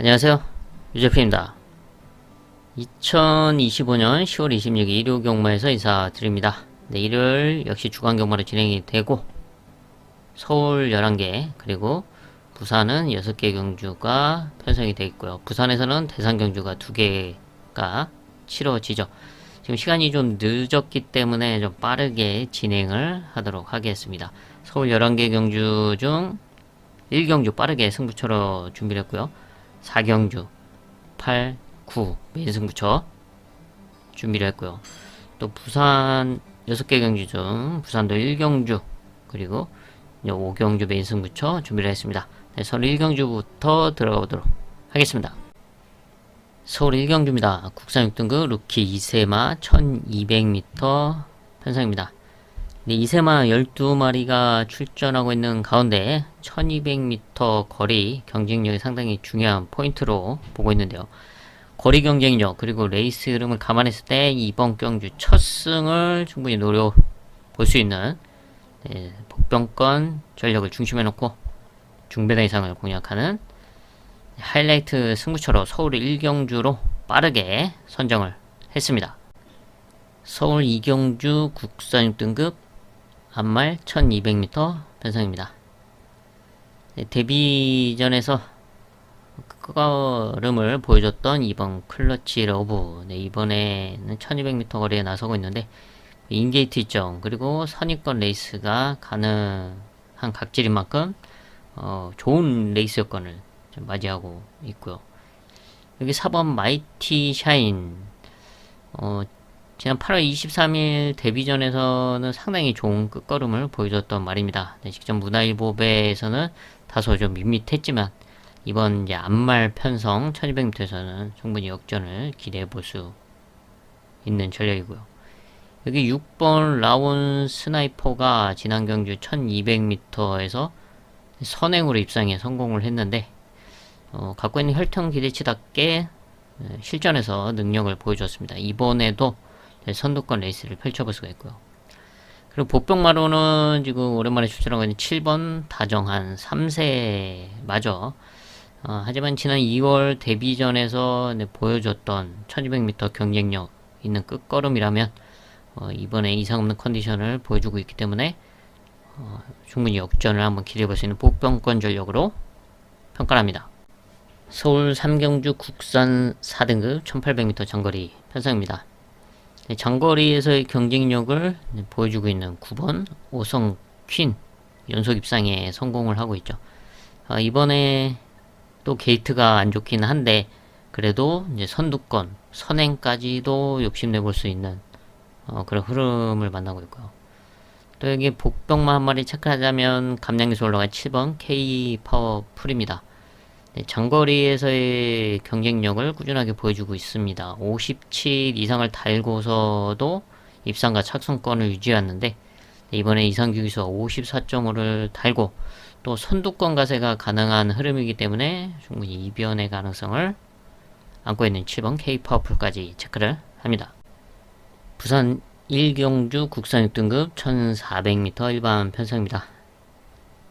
안녕하세요. 유재표입니다. 2025년 10월 26일 일요 경마에서 인사드립니다. 네, 일요일 역시 주간 경마로 진행이 되고 서울 11개 그리고 부산은 6개 경주가 편성이 되어 있고요. 부산에서는 대상 경주가 2개가 치러지죠. 지금 시간이 좀 늦었기 때문에 좀 빠르게 진행을 하도록 하겠습니다. 서울 11개 경주 중 1경주 빠르게 승부처로 준비를 했고요. 4경주 8, 9 메인 승부처 준비를 했고요. 또 부산 6개 경주 중 부산도 1경주 그리고 5경주 메인 승부처 준비를 했습니다. 네, 서울 1경주부터 들어가 보도록 하겠습니다. 서울 1경주입니다. 국산 6등급 루키 이세마 1200m 편성입니다. 네, 이세마 12마리가 출전하고 있는 가운데 1200m 거리 경쟁력이 상당히 중요한 포인트로 보고 있는데요. 거리 경쟁력 그리고 레이스 흐름을 감안했을 때 이번 경주 첫 승을 충분히 노려볼 수 있는 복병권 전력을 중심에 놓고 중배당 이상을 공략하는 하이라이트 승부처로 서울 1경주로 빠르게 선정을 했습니다. 서울 2경주 국산 6등급 앞말 1200m 편성입니다. 네, 데뷔전에서 끝걸음을 보여줬던 이번 클러치 러브, 네, 이번에는 1200m 거리에 나서고 있는데 인게이트 일정 그리고 선입권 레이스가 가능한 각질인 만큼 좋은 레이스 여건을 좀 맞이하고 있고요. 여기 4번 마이티 샤인 지난 8월 23일 데뷔전에서는 상당히 좋은 끝걸음을 보여줬던 말입니다. 네, 직접 문화일보배에서는 다소 좀 밋밋했지만 이번 이제 앞말 편성 1200m에서는 충분히 역전을 기대해 볼 수 있는 전략이고요. 여기 6번 라온 스나이퍼가 지난 경주 1200m에서 선행으로 입상에 성공을 했는데 갖고 있는 혈통 기대치답게 실전에서 능력을 보여줬습니다. 이번에도 선두권 레이스를 펼쳐볼 수가 있고요. 그리고 보병마로는 지금 오랜만에 출전하고 있는 7번 다정한 3세 마저 하지만 지난 2월 데뷔전에서 보여줬던 1200m 경쟁력 있는 끝걸음이라면 이번에 이상 없는 컨디션을 보여주고 있기 때문에 충분히 역전을 한번 기대해볼 수 있는 복병권 전력으로 평가를 합니다. 서울 3경주 국산 4등급 1800m 장거리 편성입니다. 네, 장거리에서의 경쟁력을 보여주고 있는 9번 오성 퀸 연속 입상에 성공을 하고 있죠. 이번에 또 게이트가 안 좋긴 한데 그래도 이제 선두권 선행까지도 욕심내볼 수 있는 그런 흐름을 만나고 있고요. 또 여기 복병마 한 마리 체크하자면 감량기수 올라간 7번 K 파워 풀입니다. 네, 장거리에서의 경쟁력을 꾸준하게 보여주고 있습니다. 57 이상을 달고서도 입상과 착승권을 유지했는데 이번에 이상규기수가 54.5를 달고 또 선두권 가세가 가능한 흐름이기 때문에 충분히 이변의 가능성을 안고 있는 7번 K 파워풀까지 체크를 합니다. 부산 1경주 국산 6등급 1400m 일반 편성입니다.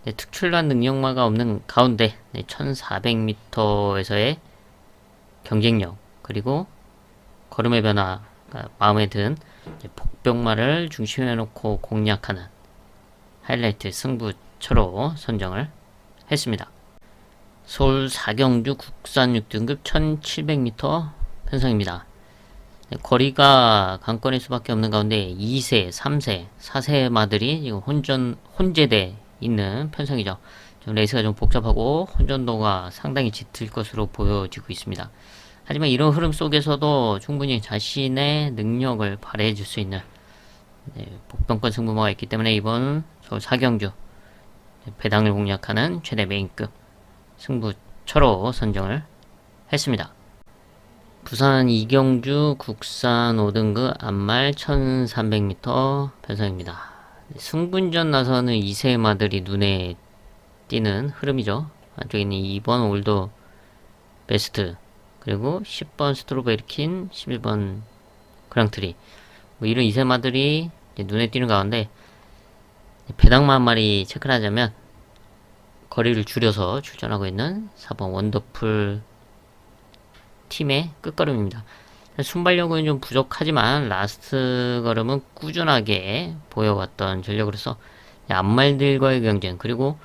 네, 특출난 능력마가 없는 가운데 1400m에서의 경쟁력 그리고 걸음의 변화가 마음에 든 복병마를 중심에 놓고 공략하는 하이라이트 승부처로 선정을 했습니다. 서울 4경주 국산 6등급 1700m 편성입니다. 네, 거리가 관건일 수밖에 없는 가운데 2세, 3세, 4세 마들이 지금 혼재돼 있는 편성이죠. 좀 레이스가 좀 복잡하고 혼전도가 상당히 짙을 것으로 보여지고 있습니다. 하지만 이런 흐름 속에서도 충분히 자신의 능력을 발휘해 줄 수 있는 복병권 승부마가 있기 때문에 이번 서울 4경주 배당을 공략하는 최대 메인급 승부처로 선정을 했습니다. 부산 2경주 국산 5등급 앞말 1300m 편성입니다. 승분전 나서는 2세마들이 눈에 띄는 흐름이죠. 안쪽에 있는 2번 올더 베스트 그리고 10번 스트로베리킨 11번 그랑트리 이런 2세마들이 눈에 띄는 가운데 배당마 한 마리 체크를 하자면 거리를 줄여서 출전하고 있는 4번 원더풀 팀의 끝걸음입니다. 순발력은 좀 부족하지만 라스트 걸음은 꾸준하게 보여왔던 전력으로서 앞말들과의 경쟁, 그리고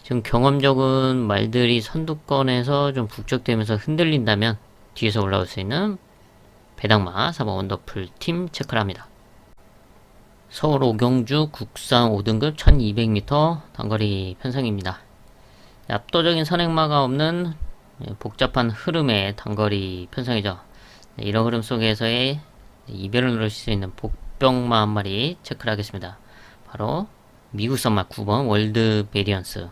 지금 경험 적은 말들이 선두권에서 좀 북적대면서 흔들린다면 뒤에서 올라올 수 있는 배당마 4번 원더풀 팀 체크를 합니다. 서울 오경주 국산 5등급 1200m 단거리 편성입니다. 압도적인 선행마가 없는 복잡한 흐름의 단거리 편성이죠. 이런 흐름 속에서의 이변을 누릴 수 있는 복병마 한 마리 체크를 하겠습니다. 바로 미국산 말 9번 월드 베리언스.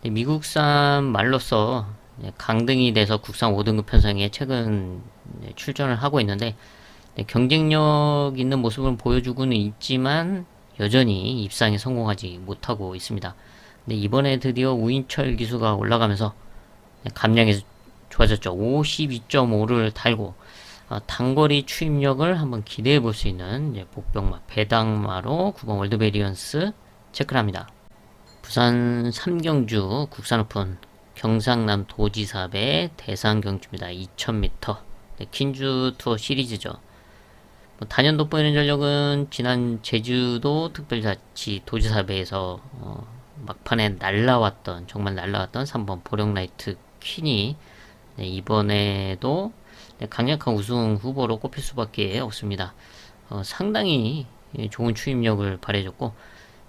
미국산 말로서 강등이 돼서 국산 5등급 편성에 최근 출전을 하고 있는데 경쟁력 있는 모습을 보여주고는 있지만 여전히 입상에 성공하지 못하고 있습니다. 근데 이번에 드디어 우인철 기수가 올라가면서 감량이 좋아졌죠. 52.5를 달고 단거리 추임력을 한번 기대해 볼 수 있는 복병마 배당마로 9번 월드베리언스 체크를 합니다. 부산 삼경주 국산오픈 경상남 도지사배 대상경주입니다. 2000m 킨주 투어 시리즈죠. 단연 돋보이는 전력은 지난 제주도 특별자치 도지사배에서 막판에 정말 날라왔던 3번 보령라이트 퀸이 이번에도 강력한 우승 후보로 꼽힐 수밖에 없습니다. 상당히 좋은 추임력을 발휘해줬고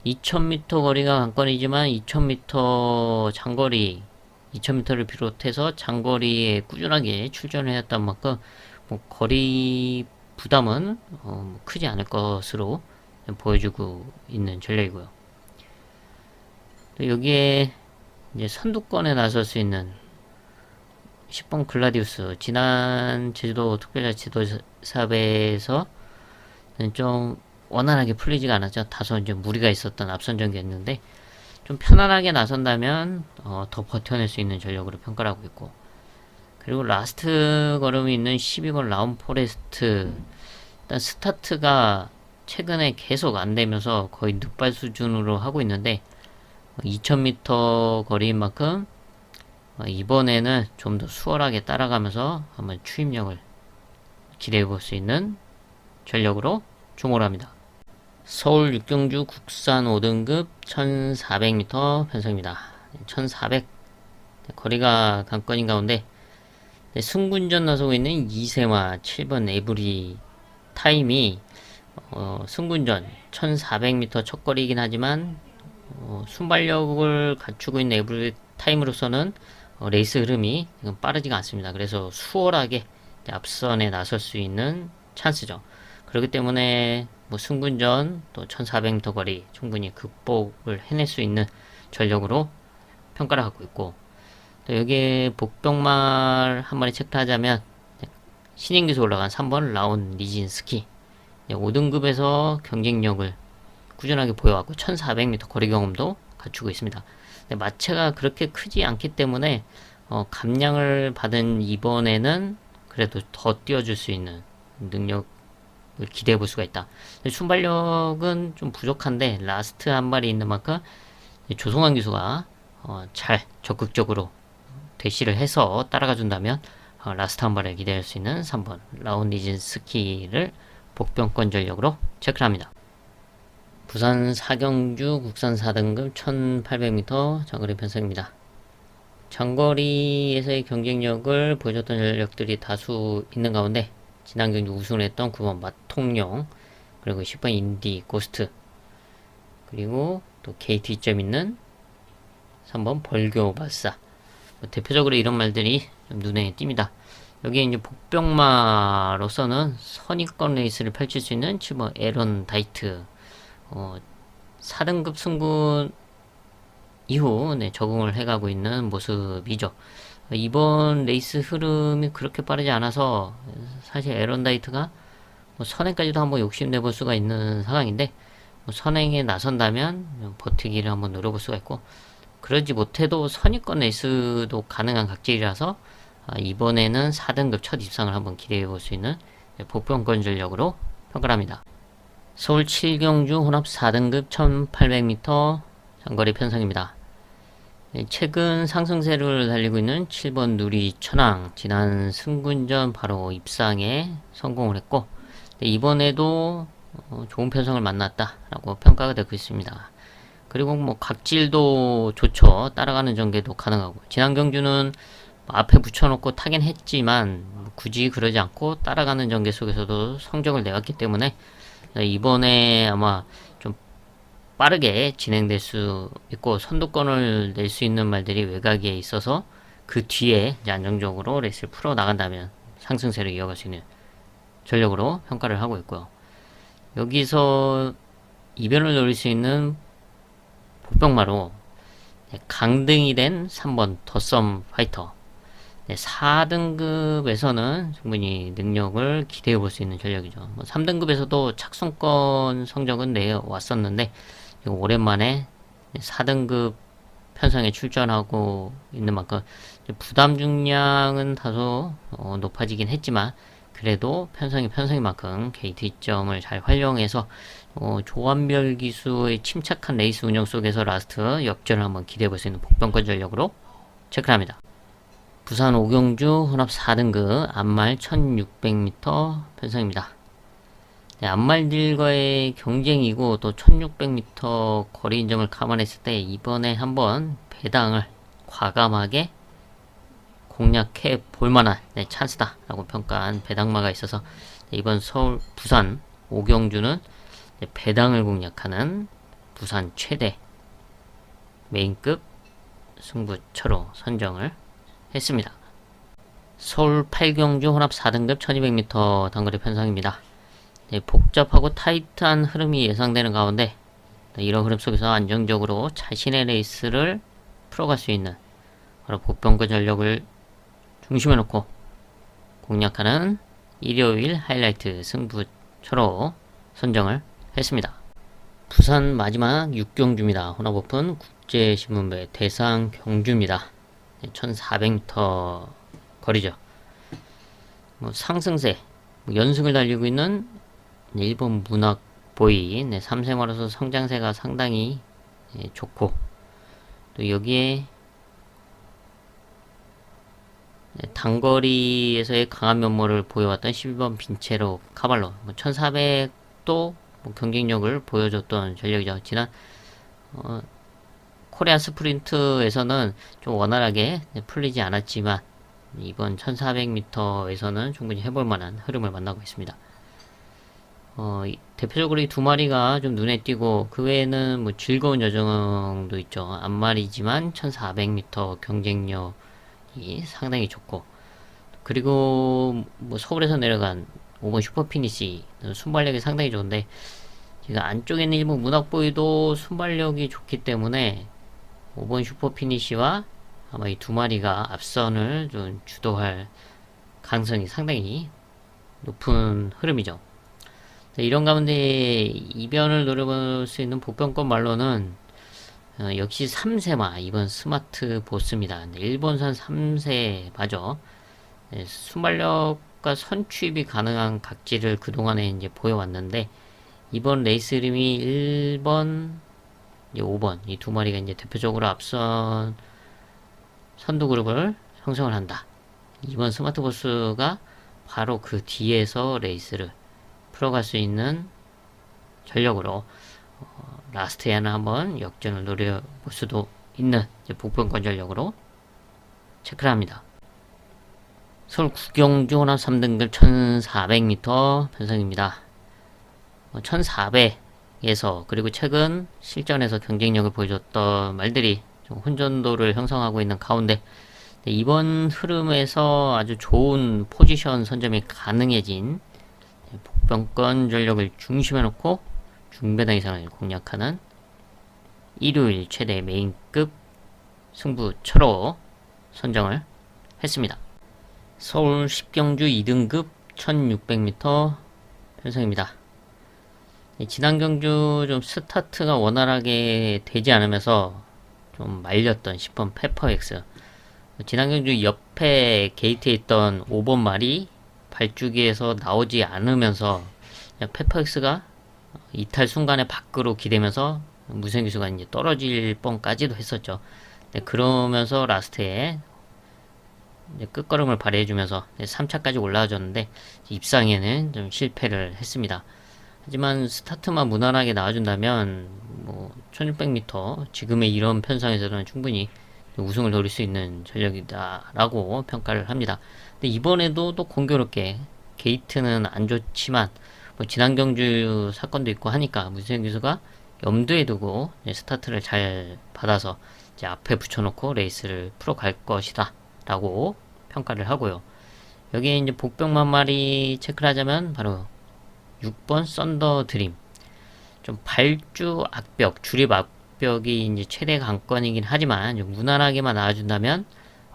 2000m 거리가 관건이지만 2000m 장거리 2000m를 비롯해서 장거리에 꾸준하게 출전을 해왔던 만큼 거리 부담은 크지 않을 것으로 보여주고 있는 전략이고요. 또 여기에 이제 선두권에 나설 수 있는 10번 글라디우스, 지난 제주도 특별자치도사배에서 좀 원활하게 풀리지가 않았죠. 다소 이제 무리가 있었던 앞선 전개였는데 좀 편안하게 나선다면 더 버텨낼 수 있는 전력으로 평가를 하고 있고, 그리고 라스트 걸음이 있는 12번 라운 포레스트, 일단 스타트가 최근에 계속 안 되면서 거의 늑발 수준으로 하고 있는데 2000m 거리인 만큼 이번에는 좀 더 수월하게 따라가면서 한번 추임력을 기대해 볼 수 있는 전력으로 주목을 합니다. 서울 육경주 국산 5등급 1400m 편성입니다. 1400 거리가 관건인 가운데 승군전 나서고 있는 이세마 7번 에브리 타임이 승군전 1400m 첫 거리이긴 하지만 순발력을 갖추고 있는 에브리 타임으로서는 레이스 흐름이 빠르지가 않습니다. 그래서 수월하게 앞선에 나설 수 있는 찬스죠. 그렇기 때문에 승군전 또 1400m 거리 충분히 극복을 해낼 수 있는 전력으로 평가를 하고 있고, 또 여기에 복병말 한 마리 체크하자면 신인기수 올라간 3번 라온 리진스키 5등급에서 경쟁력을 꾸준하게 보여왔고 1400m 거리 경험도 갖추고 있습니다. 마체가 그렇게 크지 않기 때문에 감량을 받은 이번에는 그래도 더 뛰어줄 수 있는 능력을 기대해 볼 수가 있다. 순발력은 좀 부족한데 라스트 한 마리 있는 만큼 조성환 기수가 잘 적극적으로 대시를 해서 따라가 준다면 라스트 한 마리를 기대할 수 있는 3번 라운디진 스키를 복병권 전력으로 체크를 합니다. 부산 사경주 국산 4등급 1800m 장거리 편성입니다. 장거리에서의 경쟁력을 보여줬던 전력들이 다수 있는 가운데 지난 경기 우승을 했던 9번 마통령, 그리고 10번 인디 고스트, 그리고 또 KT 점 있는 3번 벌교 바사, 대표적으로 이런 말들이 좀 눈에 띕니다. 여기에 이제 복병마로서는 선입권 레이스를 펼칠 수 있는 7번 에런 다이트, 4등급 승군 이후 적응을 해가고 있는 모습이죠. 이번 레이스 흐름이 그렇게 빠르지 않아서 사실 에런다이트가 선행까지도 한번 욕심내볼 수가 있는 상황인데 선행에 나선다면 버티기를 한번 노려볼 수가 있고, 그러지 못해도 선입권 레이스도 가능한 각질이라서 이번에는 4등급 첫 입상을 한번 기대해 볼 수 있는 복병권 전력으로 평가를 합니다. 서울 7경주 혼합 4등급 1800m 장거리 편성입니다. 최근 상승세를 달리고 있는 7번 누리 천왕, 지난 승군전 바로 입상에 성공을 했고, 이번에도 좋은 편성을 만났다라고 평가가 되고 있습니다. 그리고 뭐 각질도 좋죠. 따라가는 전개도 가능하고, 지난 경주는 앞에 붙여놓고 타긴 했지만 굳이 그러지 않고 따라가는 전개 속에서도 성적을 내왔기 때문에 이번에 아마 좀 빠르게 진행될 수 있고 선두권을 낼 수 있는 말들이 외곽에 있어서 그 뒤에 이제 안정적으로 레이스를 풀어 나간다면 상승세를 이어갈 수 있는 전력으로 평가를 하고 있고요. 여기서 이변을 노릴 수 있는 복병마로 강등이 된 3번 더썸 파이터, 4등급에서는 충분히 능력을 기대해 볼 수 있는 전력이죠. 3등급에서도 착순권 성적은 내왔었는데 오랜만에 4등급 편성에 출전하고 있는 만큼 부담 중량은 다소 높아지긴 했지만 그래도 편성인 만큼 게이트 점을 잘 활용해서 조합별 기수의 침착한 레이스 운영 속에서 라스트 역전을 한번 기대해 볼 수 있는 복병권 전력으로 체크를 합니다. 부산 오경주 혼합 4등급 앞말 1600m 편성입니다. 앞말들과의 경쟁이고 또 1600m 거리 인정을 감안했을 때 이번에 한번 배당을 과감하게 공략해 볼만한 찬스다 라고 평가한 배당마가 있어서 이번 서울 부산 오경주는 배당을 공략하는 부산 최대 메인급 승부처로 선정을 했습니다. 서울 8경주 혼합 4등급 1200m 단거리 편성입니다. 복잡하고 타이트한 흐름이 예상되는 가운데 이런 흐름 속에서 안정적으로 자신의 레이스를 풀어갈 수 있는 바로 복병권 전력을 중심에 놓고 공략하는 일요일 하이라이트 승부처로 선정을 했습니다. 부산 마지막 6경주입니다. 혼합 오픈 국제신문배 대상 경주입니다. 1400m 거리죠. 상승세, 연승을 달리고 있는 일본 문학보이 3생화로서 성장세가 상당히 좋고 또 여기에 단거리에서의 강한 면모를 보여왔던 12번 빈체로 카발로 1400도 경쟁력을 보여줬던 전력이죠. 지난 코리아 스프린트에서는 좀 원활하게 풀리지 않았지만 이번 1400m에서는 충분히 해볼 만한 흐름을 만나고 있습니다. 대표적으로 이 두 마리가 좀 눈에 띄고 그 외에는 뭐 즐거운 여정도 있죠. 앞마리지만 1400m 경쟁력이 상당히 좋고 그리고 뭐 서울에서 내려간 5번 슈퍼피니시 순발력이 상당히 좋은데 지금 안쪽에 있는 일본 문학보이도 순발력이 좋기 때문에 5번 슈퍼피니시와 아마 이 두 마리가 앞선을 좀 주도할 가능성이 상당히 높은 흐름이죠. 이런 가운데 이변을 노려볼 수 있는 복병권 말로는 역시 3세마 이번 스마트 보스입니다. 일본산 3세 마저 순발력과 선취입이 가능한 각질을 그동안에 이제 보여왔는데 이번 레이스 이름이 1번, 5번 이 두 마리가 이제 대표적으로 앞선 선두 그룹을 형성을 한다. 이번 스마트 보스가 바로 그 뒤에서 레이스를 풀어갈 수 있는 전력으로 라스트에는 한번 역전을 노려볼 수도 있는 복병권 전력으로 체크를 합니다. 서울 구경주 혼합 3등급 1400m 편성입니다. 1400에서 그리고 최근 실전에서 경쟁력을 보여줬던 말들이 좀 혼전도를 형성하고 있는 가운데 이번 흐름에서 아주 좋은 포지션 선점이 가능해진 복병권 전력을 중심에 놓고 중배당 이상을 공략하는 일요일 최대 메인급 승부처로 선정을 했습니다. 서울 10경주 2등급 1600m 편성입니다. 지난 경주 좀 스타트가 원활하게 되지 않으면서 좀 말렸던 10번 페퍼엑스, 지난 경주 옆에 게이트에 있던 5번 말이 발주기에서 나오지 않으면서 페퍼엑스가 이탈 순간에 밖으로 기대면서 무생기수가 이제 떨어질 뻔까지도 했었죠. 네, 그러면서 라스트에 끝걸음을 발휘해주면서 3차까지 올라와줬는데 입상에는 좀 실패를 했습니다. 하지만 스타트만 무난하게 나와준다면 뭐 1600m 지금의 이런 편성에서는 충분히 우승을 노릴 수 있는 전력이다 라고 평가를 합니다. 근데 이번에도 또 공교롭게 게이트는 안 좋지만 뭐 지난 경주 사건도 있고 하니까 문세영 기수가 염두에 두고 스타트를 잘 받아서 이제 앞에 붙여놓고 레이스를 풀어갈 것이다 라고 평가를 하고요. 여기에 이제 복병만 마리 체크를 하자면 바로 6번 썬더 드림. 좀 발주 악벽, 주립 악벽이 이제 최대 강권이긴 하지만 무난하게만 나와준다면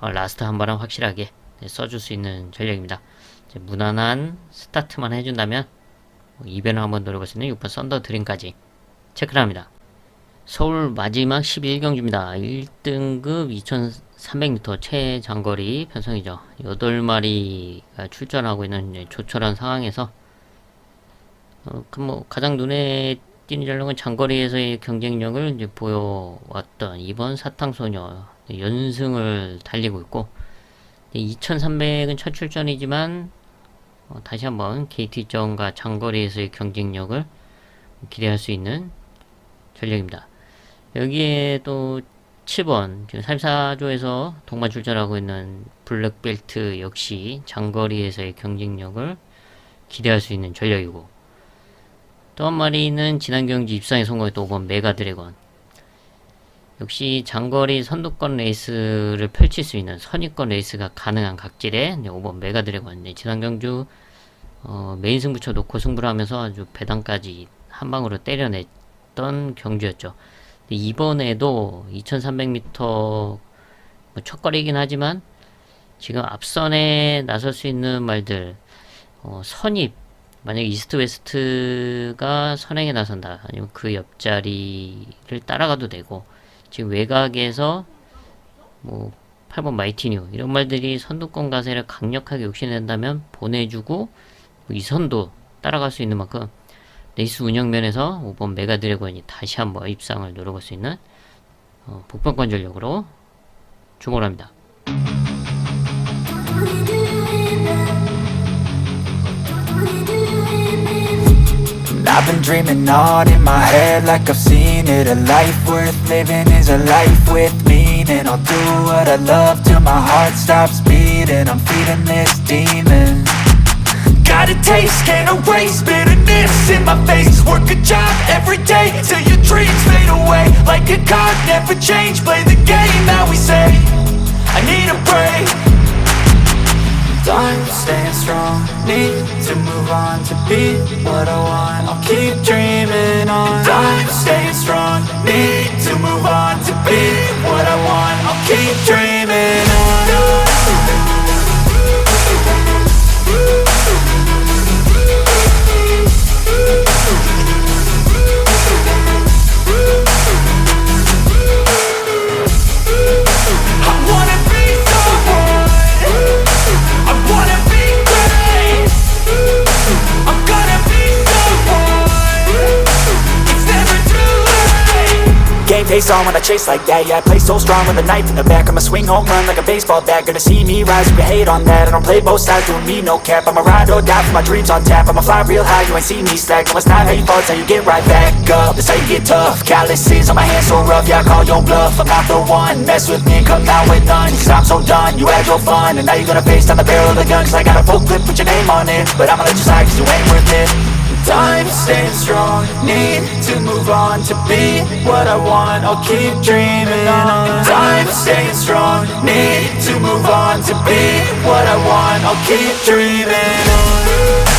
라스트 한 발은 확실하게 써줄 수 있는 전략입니다. 이제 무난한 스타트만 해준다면 이변을 한번 노려볼 수 있는 6번 썬더 드림까지 체크를 합니다. 서울 마지막 11경주입니다. 1등급 2300m 최장거리 편성이죠. 8마리가 출전하고 있는 조촐한 상황에서 가장 눈에 띄는 전력은 장거리에서의 경쟁력을 이제 보여왔던 이번 사탕소녀 연승을 달리고 있고 2300은 첫 출전이지만 다시 한번 KT 입장과 장거리에서의 경쟁력을 기대할 수 있는 전력입니다. 여기에 또 7번 지금 34조에서 동반 출전하고 있는 블랙벨트 역시 장거리에서의 경쟁력을 기대할 수 있는 전력이고 또 한 마리는 지난 경기 입상에 성공했던 5번 메가드래곤 역시 장거리 선두권 레이스를 펼칠 수 있는 선입권 레이스가 가능한 각질의 5번 메가드래곤 지난 경주 메인 승부처 놓고 승부를 하면서 아주 배당까지 한 방으로 때려냈던 경주였죠. 이번에도 2300m 첫거리이긴 하지만 지금 앞선에 나설 수 있는 말들 선입 만약 이스트 웨스트가 선행에 나선다 아니면 그 옆자리를 따라가도 되고 지금 외곽에서 8번 마이티뉴 이런 말들이 선두권 가세를 강력하게 욕심낸다면 보내주고 이 선도 따라갈 수 있는 만큼 레이스 운영면에서 5번 메가드래곤이 다시 한번 입상을 노려볼 수 있는 복병권 전력으로 주목을 합니다. I've been dreaming on in my head like I've seen it. A life worth living is a life with meaning. I'll do what I love till my heart stops beating. I'm feeding this demon. Got a taste, can't erase bitterness in my face. Work a job every day till your dreams fade away. Like a card, never change, play the game that we say. I need a break. I'm staying strong, need to move on to be what I want. I'll keep dreaming on. I'm staying strong, need to move on to be what I want. I'll keep dreaming on. Face on when I chase like that, yeah, I play so strong with a knife in the back. I'ma swing home run like a baseball bat. Gonna see me rise, you can hate on that. I don't play both sides, doing me no cap. I'ma ride or die for my dreams on tap. I'ma fly real high, you ain't see me slack. No, it's not how you fall, it's how you get right back up. That's how you get tough, calluses on my hands so rough. Yeah, I call your bluff, I'm not the one. Mess with me, come down with none. Cause I'm so done, you had your fun. And now you're gonna face down the barrel of the gun. Cause I got a full clip, put your name on it. But I'ma let you slide cause you ain't worth it. I'm staying strong, need to move on to be what I want. I'll keep dreaming on. I'm staying strong, need to move on to be what I want. I'll keep dreaming on.